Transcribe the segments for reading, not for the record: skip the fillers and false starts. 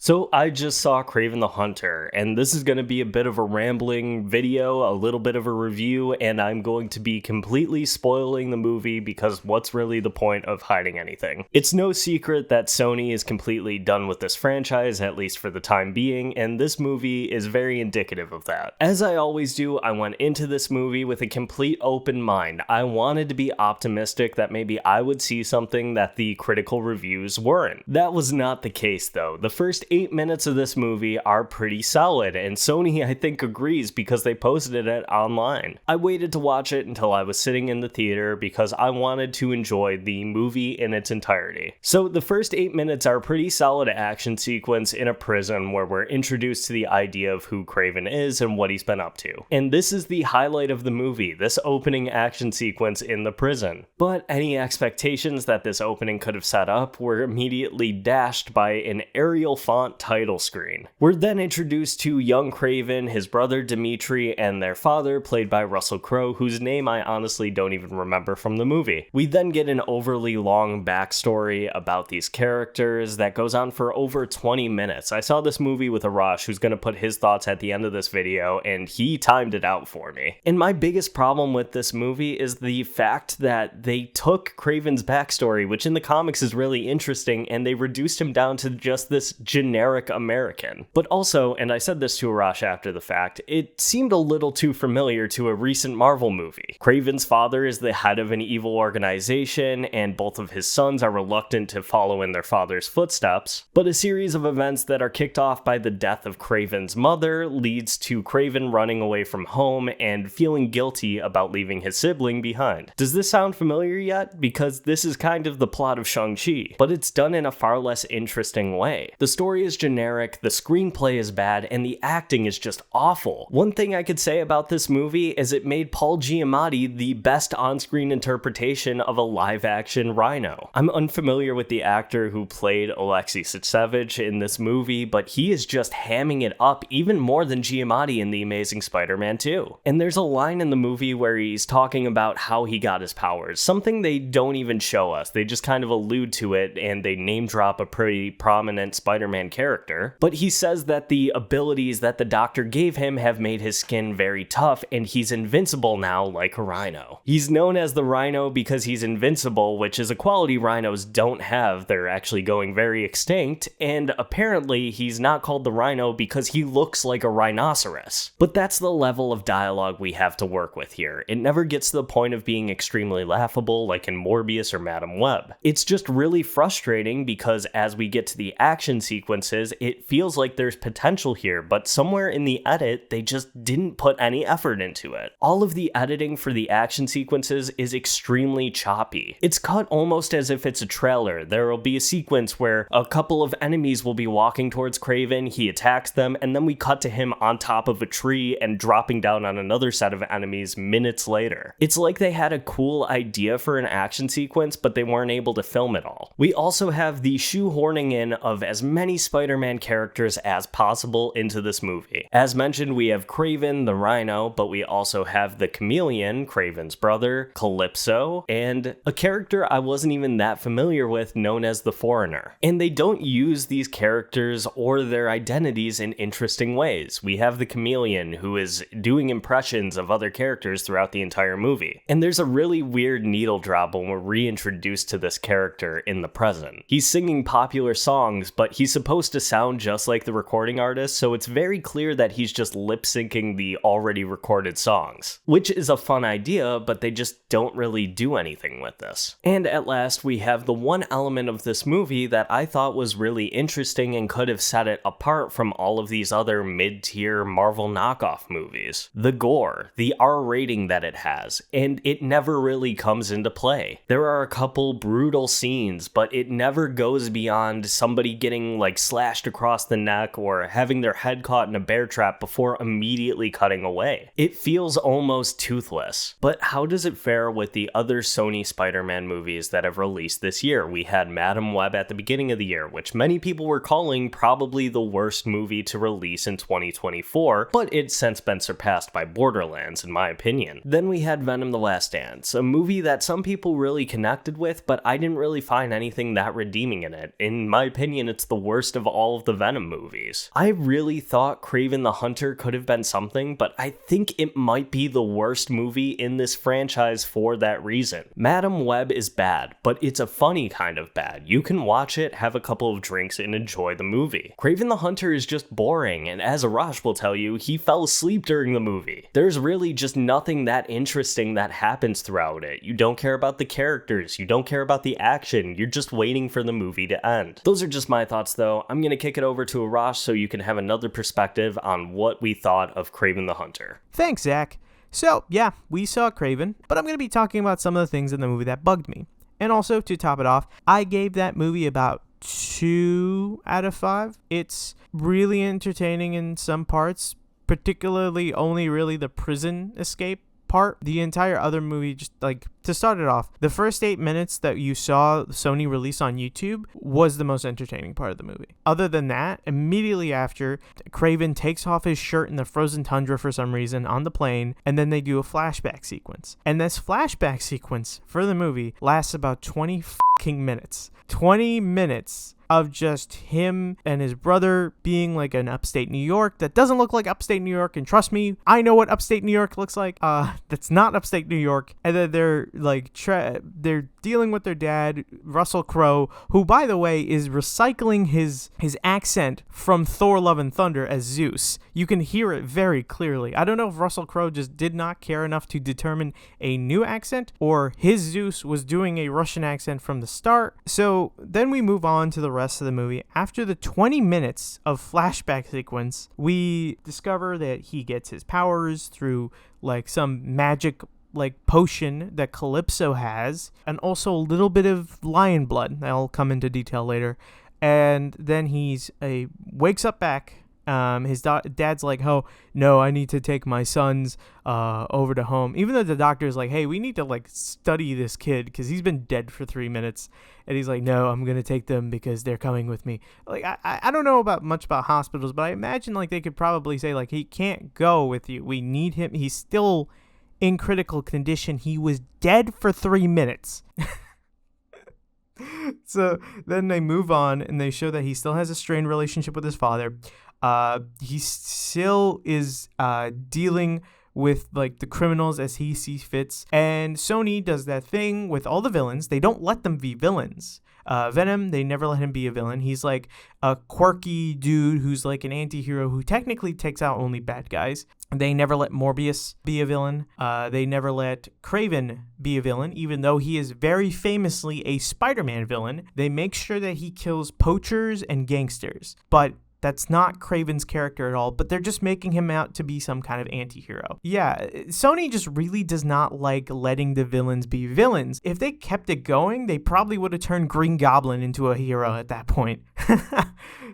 So I just saw Kraven the Hunter, and this is going to be a bit of a rambling video, a little bit of a review, and I'm going to be completely spoiling the movie because what's really the point of hiding anything? It's no secret that Sony is completely done with this franchise, at least for the time being, and this movie is very indicative of that. As I always do, I went into this movie with a complete open mind. I wanted to be optimistic that maybe I would see something that the critical reviews weren't. That was not the case though. The first 8 minutes of this movie are pretty solid, and Sony I think agrees because they posted it online. I waited to watch it until I was sitting in the theater because I wanted to enjoy the movie in its entirety. So the first 8 minutes are a pretty solid action sequence in a prison where we're introduced to the idea of who Kraven is and what he's been up to. And this is the highlight of the movie, this opening action sequence in the prison. But any expectations that this opening could have set up were immediately dashed by an Arial font title screen. We're then introduced to young Kraven, his brother Dimitri, and their father, played by Russell Crowe, whose name I honestly don't even remember from the movie. We then get an overly long backstory about these characters that goes on for over 20 minutes. I saw this movie with Arash, who's going to put his thoughts at the end of this video, and he timed it out for me. And my biggest problem with this movie is the fact that they took Kraven's backstory, which in the comics is really interesting, and they reduced him down to just this generic American. But also, and I said this to Arash after the fact, it seemed a little too familiar to a recent Marvel movie. Kraven's father is the head of an evil organization, and both of his sons are reluctant to follow in their father's footsteps, but a series of events that are kicked off by the death of Kraven's mother leads to Kraven running away from home and feeling guilty about leaving his sibling behind. Does this sound familiar yet? Because this is kind of the plot of Shang-Chi, but it's done in a far less interesting way. The story is generic, the screenplay is bad, and the acting is just awful. One thing I could say about this movie is it made Paul Giamatti the best on-screen interpretation of a live-action Rhino. I'm unfamiliar with the actor who played Alexei Satsevich in this movie, but he is just hamming it up even more than Giamatti in The Amazing Spider-Man 2. And there's a line in the movie where he's talking about how he got his powers, something they don't even show us. They just kind of allude to it, and they name drop a pretty prominent Spider-Man character, but he says that the abilities that the doctor gave him have made his skin very tough and he's invincible now like a rhino. He's known as the Rhino because he's invincible, which is a quality rhinos don't have. They're actually going very extinct, and apparently he's not called the Rhino because he looks like a rhinoceros. But that's the level of dialogue we have to work with here. It never gets to the point of being extremely laughable like in Morbius or Madame Web. It's just really frustrating because as we get to the action sequences, it feels like there's potential here, but somewhere in the edit, they just didn't put any effort into it. All of the editing for the action sequences is extremely choppy. It's cut almost as if it's a trailer. There will be a sequence where a couple of enemies will be walking towards Kraven, he attacks them, and then we cut to him on top of a tree and dropping down on another set of enemies minutes later. It's like they had a cool idea for an action sequence, but they weren't able to film it all. We also have the shoehorning in of as many Spider-Man characters as possible into this movie. As mentioned, we have Kraven, the Rhino, but we also have the Chameleon, Kraven's brother, Calypso, and a character I wasn't even that familiar with known as the Foreigner. And they don't use these characters or their identities in interesting ways. We have the Chameleon, who is doing impressions of other characters throughout the entire movie. And there's a really weird needle drop when we're reintroduced to this character in the present. He's singing popular songs, but he's supposed to sound just like the recording artist, so it's very clear that he's just lip-syncing the already recorded songs, which is a fun idea, but they just don't really do anything with this. And at last, we have the one element of this movie that I thought was really interesting and could have set it apart from all of these other mid-tier Marvel knockoff movies. The gore, the R rating that it has, and it never really comes into play. There are a couple brutal scenes, but it never goes beyond somebody getting like slashed across the neck or having their head caught in a bear trap before immediately cutting away. It feels almost toothless. But how does it fare with the other Sony Spider-Man movies that have released this year? We had Madame Web at the beginning of the year, which many people were calling probably the worst movie to release in 2024, but it's since been surpassed by Borderlands, in my opinion. Then we had Venom: The Last Dance, a movie that some people really connected with, but I didn't really find anything that redeeming in it. In my opinion, it's the worst worst of all of the Venom movies. I really thought Kraven the Hunter could have been something, but I think it might be the worst movie in this franchise for that reason. Madame Web is bad, but it's a funny kind of bad. You can watch it, have a couple of drinks, and enjoy the movie. Kraven the Hunter is just boring, and as Arash will tell you, he fell asleep during the movie. There's really just nothing that interesting that happens throughout it. You don't care about the characters, you don't care about the action, you're just waiting for the movie to end. Those are just my thoughts though. I'm gonna kick it over to Arash so you can have another perspective on what we thought of Kraven the Hunter. Thanks, Zach. So, yeah, we saw Kraven, but I'm going to be talking about some of the things in the movie that bugged me. And also, to top it off, I gave that movie about 2 out of 5. It's really entertaining in some parts, particularly only really the prison escape part. The entire other movie, just like, to start it off, the first 8 minutes that you saw Sony release on YouTube was the most entertaining part of the movie. Other than that, immediately after, Kraven takes off his shirt in the frozen tundra for some reason on the plane, and then they do a flashback sequence. And this flashback sequence for the movie lasts about 20 fucking minutes. 20 minutes of just him and his brother being like in upstate New York that doesn't look like upstate New York, and trust me, I know what upstate New York looks like. That's not upstate New York. And then they're like they're dealing with their dad, Russell Crowe, who, by the way, is recycling his accent from Thor: Love and Thunder as Zeus. You can hear it very clearly. I don't know if Russell Crowe just did not care enough to determine a new accent, or his Zeus was doing a Russian accent from the start. So then we move on to the rest of the movie. After the 20 minutes of flashback sequence, we discover that he gets his powers through like some magic like potion that Calypso has, and also a little bit of lion blood. I'll come into detail later. And then he's wakes up back. His dad's like, oh no, I need to take my sons over to home, even though the doctor's like, hey, we need to like study this kid because he's been dead for 3 minutes. And he's like, no, I'm gonna take them because they're coming with me. Like, I don't know much about hospitals, but I imagine like they could probably say like, he can't go with you, we need him, he's still in critical condition, he was dead for 3 minutes. So then they move on and they show that he still has a strained relationship with his father. He still is dealing with like the criminals as he sees fits. And Sony does that thing with all the villains. They don't let them be villains. Venom, they never let him be a villain. He's like a quirky dude who's like an anti-hero who technically takes out only bad guys. They never let Morbius be a villain. They never let Kraven be a villain, even though he is very famously a Spider-Man villain. They make sure that he kills poachers and gangsters, but that's not Kraven's character at all, but they're just making him out to be some kind of anti-hero. Yeah, Sony just really does not like letting the villains be villains. If they kept it going, they probably would have turned Green Goblin into a hero at that point.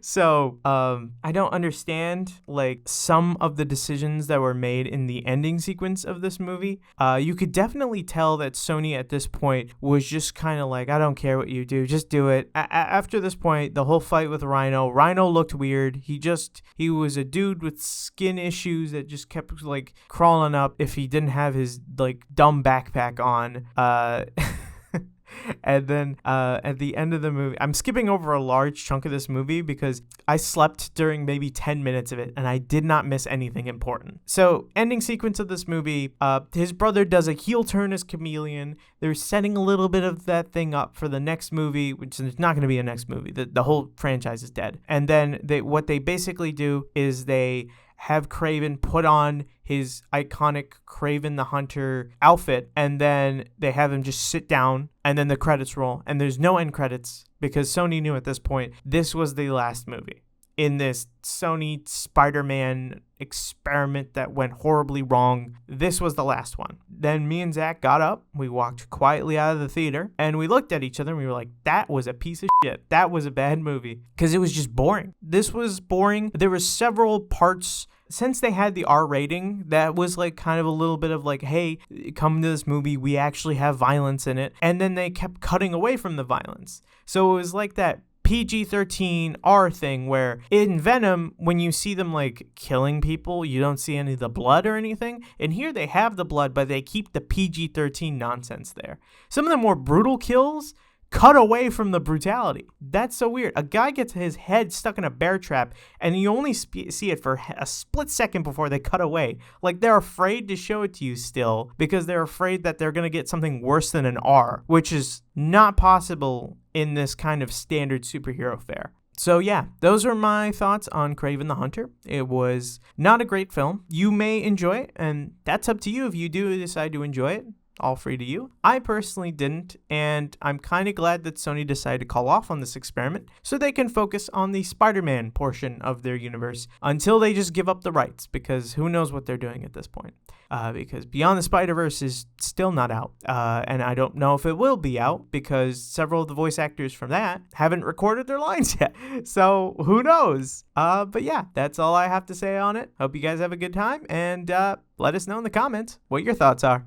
So, I don't understand, like, some of the decisions that were made in the ending sequence of this movie. You could definitely tell that Sony at this point was just kind of like, I don't care what you do, just do it. After this point, the whole fight with Rhino looked weird. He was a dude with skin issues that just kept, like, crawling up if he didn't have his, like, dumb backpack on. And then at the end of the movie, I'm skipping over a large chunk of this movie because I slept during maybe 10 minutes of it and I did not miss anything important. So, ending sequence of this movie, his brother does a heel turn as Chameleon. They're setting a little bit of that thing up for the next movie, which is not going to be a next movie. The whole franchise is dead. And then what they basically do is they have Kraven put on his iconic Kraven the Hunter outfit, and then they have him just sit down, and then the credits roll, and there's no end credits because Sony knew at this point this was the last movie in this Sony Spider-Man experiment that went horribly wrong. This was the last one. Then me and Zach got up, we walked quietly out of the theater, and we looked at each other and we were like, that was a piece of shit. That was a bad movie. Because it was just boring. This was boring. There were several parts, since they had the R rating, that was like kind of a little bit of like, hey, come to this movie, we actually have violence in it. And then they kept cutting away from the violence. So it was like that PG-13 R thing where in Venom, when you see them like killing people, you don't see any of the blood or anything. And here they have the blood, but they keep the PG-13 nonsense there. Some of the more brutal kills cut away from the brutality. That's so weird. A guy gets his head stuck in a bear trap, and you only see it for a split second before they cut away. Like, they're afraid to show it to you still because they're afraid that they're going to get something worse than an R, which is not possible in this kind of standard superhero fare. So yeah, those are my thoughts on Kraven the Hunter. It was not a great film. You may enjoy it, and that's up to you if you do decide to enjoy it. All free to you. I personally didn't, and I'm kind of glad that Sony decided to call off on this experiment so they can focus on the Spider-Man portion of their universe until they just give up the rights, because who knows what they're doing at this point. Because Beyond the Spider-Verse is still not out, and I don't know if it will be out because several of the voice actors from that haven't recorded their lines yet, so who knows. But yeah, that's all I have to say on it. Hope you guys have a good time, and let us know in the comments what your thoughts are.